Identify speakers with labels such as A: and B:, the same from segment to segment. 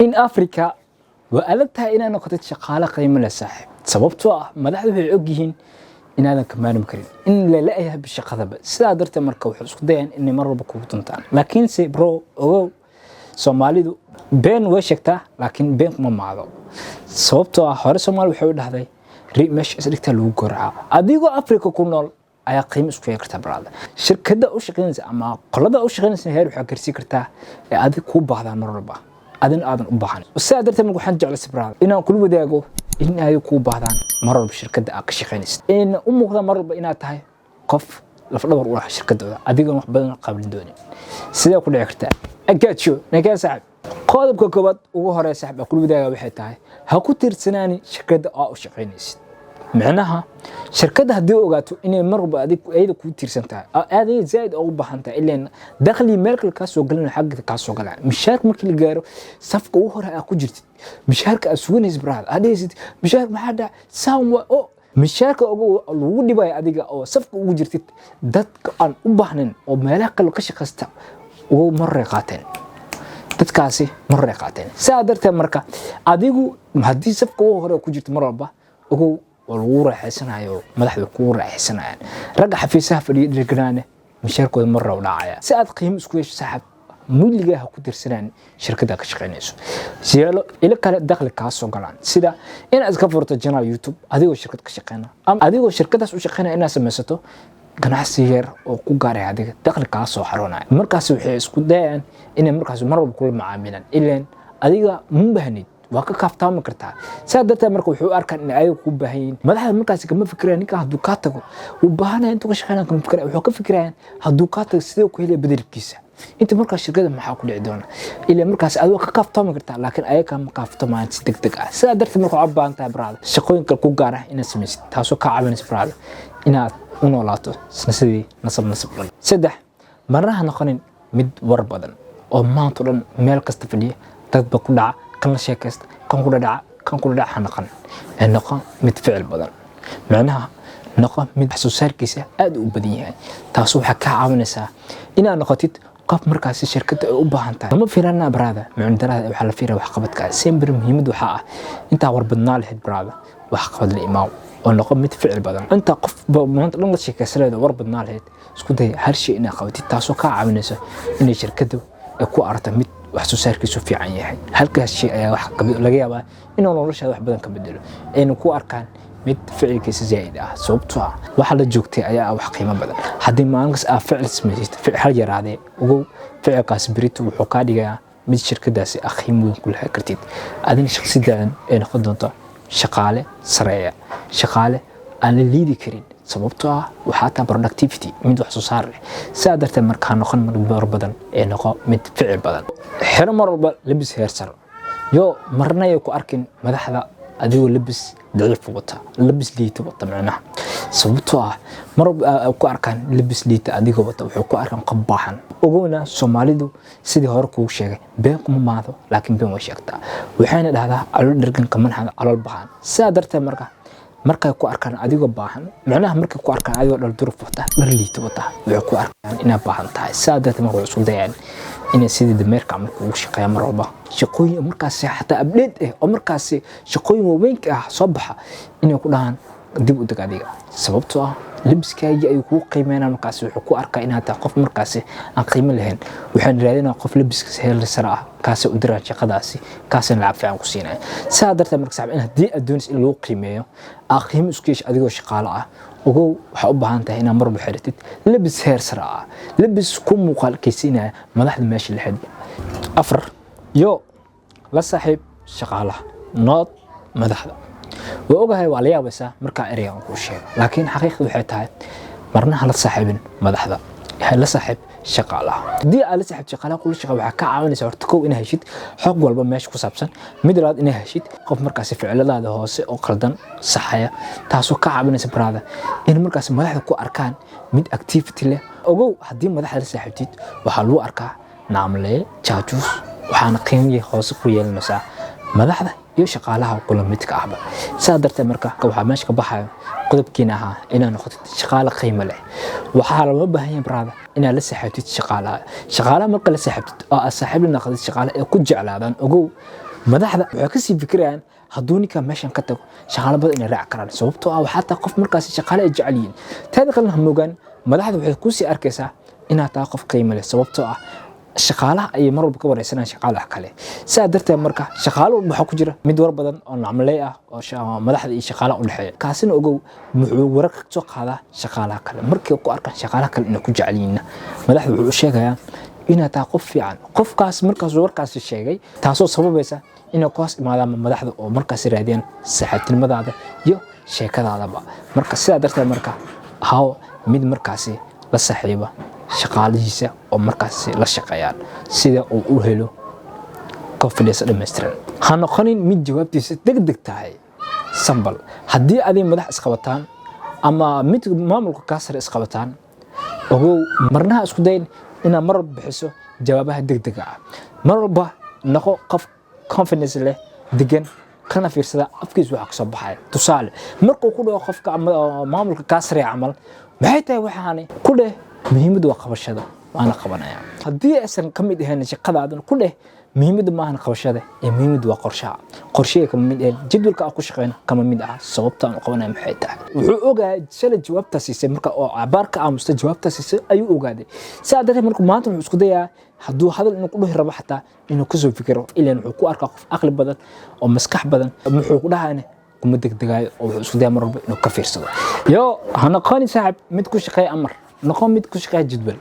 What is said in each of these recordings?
A: in Africa وألتها إن أنا كنت شغالة قيمة للصاحب سببتها مدحوا عقيهن إن هذا كمان مكرين إن لا يهب بالشقة بس سادرت مركب وحسقدين إني مرة بكوتنتان لكن سي برو أو سوماليدو بين وشكته لكن بين ما معه سببتها حوار سومال وحول هذا ري مش أسرقت له قرعة أديكو أفريقيا كونول أي قيمة سكوية كرتا براد شركة أو شغلين أما قلدا أو شغلين هير وحكرسي كرتا أديكو بعض مرة أذن أباحن والسادرت من وحنج على سبراد إنه كل وداقو إن أيكو بعضان مرة بشركة أكشخينست إن أمك ذا مرة بإنها تهاي قف لفظور ولا شركة ده أديكو محبنا قبل دوني سيدا كل عكرتا أكاد شو نكان سعد قادم كوكبات وهراء سحب كل وداقو بحيتها هاكو ترسناني شركة أو شخينست معناها شركة هدي اوغاتو اني مربا اديك ايدا كو تيرسنتا ادي زائد او بحنتا الا دخلي ميركل كاسو غلن حق كاسو غلا مشارك markii la gaaro safka u hore ku jirtid mishaarka asweenis braad adeesid mishaar maxada saamwa oo mishaarka ugu lagu dhibay adiga oo safka ugu jirtid dadka aan u baahnayn oo meelaha kale ka shaqeysta oo marray qaateen dadkaasi marray qaateen saadarta marka adigu hadii safka u hore ku jirtid marba ugu والغورة حسنا يو مدح الكورة حسنا رجع حفيسها في الجنانة مشاركة مرة ولا عيا سأد قيم سكويش سحب مو اللي جاها كتير سنان شركة داك شقينيسو زيالو إلى كان دخل كاسو قلان سيدا إن أذكرت الجنال يوتيوب هذه شركة كشقينا أم هذه شركة داس وشقينا إنها سمسته كان سير وكوجاري هذه دخل كاسو حرونا مركز وحيس كدان إن مركز مرة بكل معاملين إلا هذه مو بهني وaka kaaftaama kartaa saadata marka wuxuu arkaan in ay ku baahayn madaxda markaas kama fikiraan ninka haduu ka tago u baahanay intuu ka shaqeynaa kama fikiraan wuxuu ka fikiraan haduu ka tago sidoo ku helay bedelkiisa inta markaas shirkada maxaa ku dhici doona ilaa markaas aad ka kaaftaama kartaa laakiin ay ka kaaftamaan si degdeg ah saadata marka u baahantaa brada shaqooyinka ku gaar ah inaad samaysid taasoo ka caawinaysa brada inaad u noolaato sidii nasab saddex marnaha noqonin mid war badan oo maanta dhan meel kasta fadhiya dad ba ku dhaca كان شاكست كان كل دع حنقن النقا متفعل بدن معناها نقا مد حسوسار كيسة أدو بديها تصوح كعاونسة إن نقطت قف مركز الشركة أوبهانتا ما فيرنا برادة من درا وحلا فيرا وحقبتك سيمبر مهم وحقه أنت عور بدنا له برادة وحقبت الإمام والنقا متفعل بدن أنت قف بمنطقة لما شيء سريع ور بدنا له سكوت هالشيء إن قوتي تصوح كعاونسة إن الشركة أكو أرتمت وحسوساركيسو fiican yahay halkaas shay ayaa wax laga yaabaa inuu nolosha wax badan ka bedelo inuu ku arkaan mid ficilkiisa zaid ah sababtoo ah waxa la joogtay ayaa wax qiimo badan hadii maalinkaas aad ficil sameeysid ficil yaraade ugu ficilkaas biritu wuxuu ka dhigayaa mid shirkadaasi qiimo weyn ku lahaa kartid adin shakhsiyan ee noqon doonto shaqaale sareeya shaqaale aan la liidi karin sababtoo ah waxa ta productivity mid wax soo saar saadarta markaa noqon mar badan ee noqon mid ficil badan xiro marba labis heersar yo marna ay ku arkin madaxda adigoo labis daciif wata labis liita wata macnaha sababtoo ah marba ku arkan labis liita adigoo wata wuxuu ku arkan qabbaahan ogoona Soomaalidu sidii hore ku sheegay been kuma maado laakiin been way sheegtaa waxayna dhahdaa alool dhargan kaman hada alool baahan saadarta markay ku arkaan adigoo baahan macnaha markay ku arkaan adigoo dhal duruf wata dhar liita wata wuxuu ku arkaan inaad baahan tahay saadarta markay isku dayaan إن سيد دميرك عمل كوش قيام مرة شقوي مركز حتى أبليد أو مركز شقوي وينك صبحة إنه يكون دب ودقادية سببته لبس كاي يكون قيمنا مركز وحكو أركا إنها تقف مركز عن قيمة لهن وحين رأينا قف لبس هي السرعة كاس ودرج قداسي كاس نلعب في عنقسينا سادرت مركز إنها دي الدونس اللي هو قيمة أقيم سكيش أديو شقالة وهو حب عنده هنا مر بحرتت لبس هير سرعة لبس كم مقال كيسينا مدح الماشي الحد أفر يو لا صاحب شغالة نوت مدح وأوجه وعليها بس مركع إريان كل شيء لكن حقيقة وحيتها مرنا على صاحب مدح ذا هلا صاحب شغالة دي على صاحب شغالة كل شيء وحكى عاون سعرتكو إنها هشيت حق والبا ماشي كسبسن مدراد إنها هشيت قف مركز فعل هذا هو أقردن صحية تاسو كعبنا سبراده إن مركز مدح كو أركان مد أكتيفيتي له أوجو حدين مدح على صاحبتي وحلو أركا نعمله تشاجوس وحنا قيمة خاص كويا المساء مدح ذا يو شغالها كل متك أحبه سادرت مركز كوحة ماشي كبحة قدبكينها إن نقطة شغالة قيمة له وحال ما بهين براده إن لسه حبتي شغالة مركز لسه حبتي السحب لنا قد شغالة كل جعل هذا أقول madaxda waxay ka sii fikirayaan hadduu ninka meeshan ka tago shaqaale badan inay raac karaan sababtoo ah waxaa taa qof markaasi shaqaale ay jecel yihiin taada kalena ha moogaan madaxda waxay ku sii arkaysaa inaad tahay qof qiimo leh sababtoo ah shaqaalaha ayay mar walba ka wareysanayaan shaqaalaha kale sidaa darteed marka shaqaalo waxaa ku jira mid war badan oo nacmaley ah oo madaxda iyo shaqaalaha u dhexeeya kaasina ogow muxuu warar ka soo qaadaa shaqaalaha kale markay ku arkaan shaqaalaha kale inay ku jecel yihiin madaxda wuxuu u sheegayaa inaad tahay qof fiican qofkaas markaas warkaasi sheegay taasoo sababaysa inay ku hoos imaadaan madaxda oo markaas raadiyaan saaxiibtinimadaada iyo sheekadaadaba marka sidaa darteed marka haw mid markaasi la saaxiiba shaqaalihiisa oo markaasi la shaqeeyaan sida uu u helo confidence dhammaystiran ha noqonin mid jawaabtiisa degdeg tahay sambal haddii aday madax isqabataan ama mid maamulka kaa sare isqabataan ogow marnaha isku dayn inaad mar walba bixiso jawaabaha degdega ah mar walba noqo qof confidence leh degan kana fiirsada afkiisa waxa ka soo baxaya tusaale markuu ku dhaho qofka maamulka kaa sare camal maxay tahay waxaani ku dheh muhiimadu waa qabashada waana qabanaya haddii aysan ka mid ahayn shaqadaadan ku dheh muhiimadu maahan qabashada ee muhiimadu waa qorshaha kama mid ahayn jadwalka aan ku shaqeyno kama mid ah sababta aan u qabanayo maxay tahay wuxuu ogaa shalay jawaabta siisay marka oo abaarka aamusta jawaabta siisay ayuu ogaaday sidaa darteed marka maanta wuxuu isku dayaa hadduu hadal inuu ku dhihi rabo xataa inuu kasoo fikiro ilaan wuxuu ku arkaa qof aqli badan oo maskax badan muxuu ku dhahayna kuma degdegaayo oo wuxuu isku dayaa mar walba inuu ka fiirsado yo ha noqoni saaxib mid ku shaqeeya amar noqon mid ku shaqeeya jadwal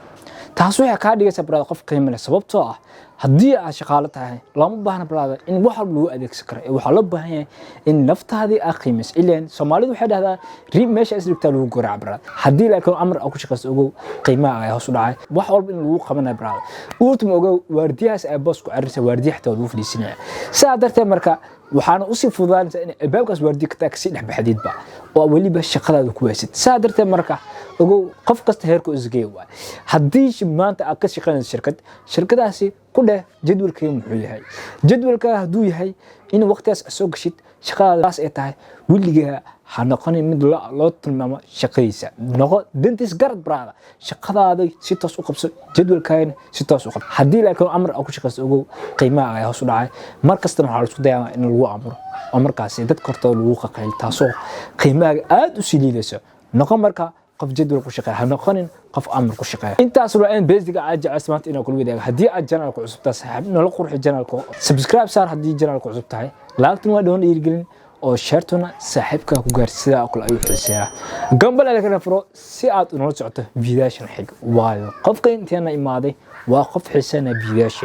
A: taas waxay ka dhigaysaa brada qof qiimo leh sababtoo ah haddii aad shaqaale tahay lama baahna brada in wax walba lagu adeegsan karo waxaa loo baahan yahay in naftaadii aad qiimayso ilaan soomaalidu waxay dhahdaa riib meesha isdhigtaa lagu goraaca brada haddii laakiin amar aad ku shaqayso ogow qiimaha ayaa hoos u dhacay wax walba in lagu qabanayo brada uurtuma ogow waardiyahaas ay boos ku carrisa waardiya xataa lagu fadhiisinaya sidaa darteed marka waxaana usii fududaanaysaa in albaabkaas waardiya ka taa kasii dhex baxdiidba oo weliba shaqadaada ku waysid sidaa darteed marka ogow qof kasta heerku isgeey waay haddii maanta aad ka shaqaynayso shirkadaasi ku dheh jadwalkee muxuu yahay jadwalka hadduu yahay in waqtigaas soo gashid shaqadaas ay tahay weligaa ha noqonin mid loo tilmaamo shaqadiisa noqo dantiis garad brada shaqadaada si toos u qabso jadwalkaagana si toos u qabso haddii laakiin amar aad ku shaqayso ogow qiimaha ayaa hoos u dhacay mar kastana waxaa la isku dayaa in lagu amro oo markaasi dadka hortooda lagu qaqayl taasoo qiimahaaga aad u sii liidayso noqon marka qof jadwal ku shaqeeya ha noqonin qof amar ku shaqeeya intaas waa in basic aad jecel maanta inaan kula wadaago haddii aad channelka cusub tahay saaxiib nala qurxi channelka subscribe saar haddii channelka cusub tahay laagtuna waa doon dhiirigelin oo shartuna saaxiibka ku gaarsiida oo kale ayuu xiiseeyaa gambal ala kana furo si aad u nala socoto videoshan xig waayo qofka inteena imaaday waa qof xiiseena videoshan